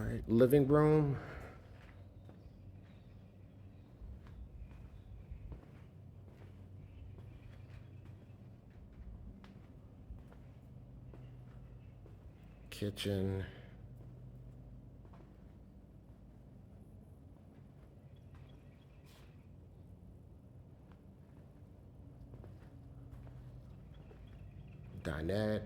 right, living room. Kitchen. Dinette.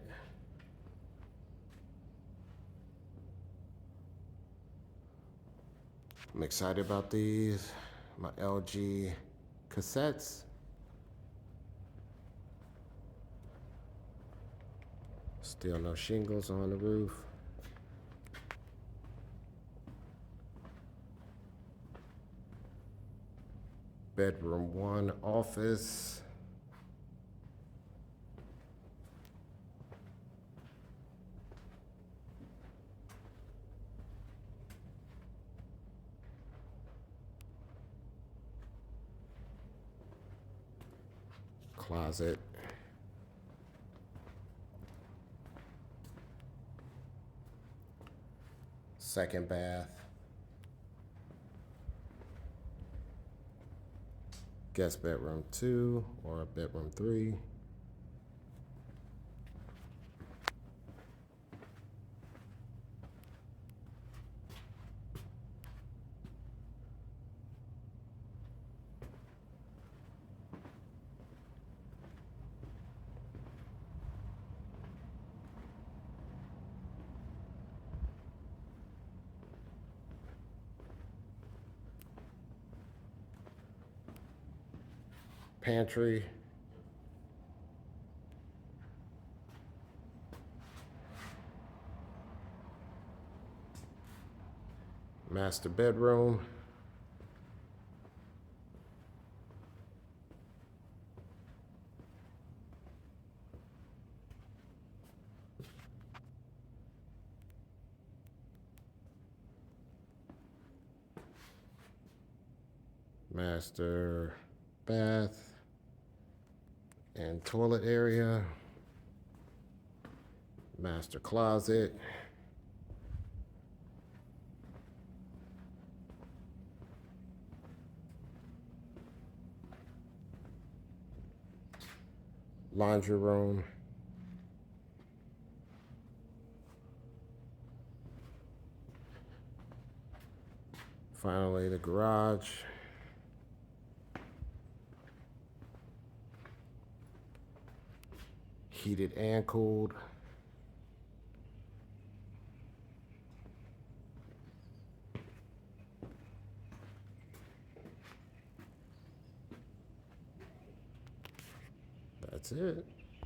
I'm excited about these. My LG cassettes. Still no shingles on the roof. Bedroom 1 office. Closet. Second bath. Guest bedroom 2 or bedroom 3. Pantry. Master bedroom. Master bath and toilet area. Master closet. Laundry room. Finally, the garage. Heated and cooled. That's it.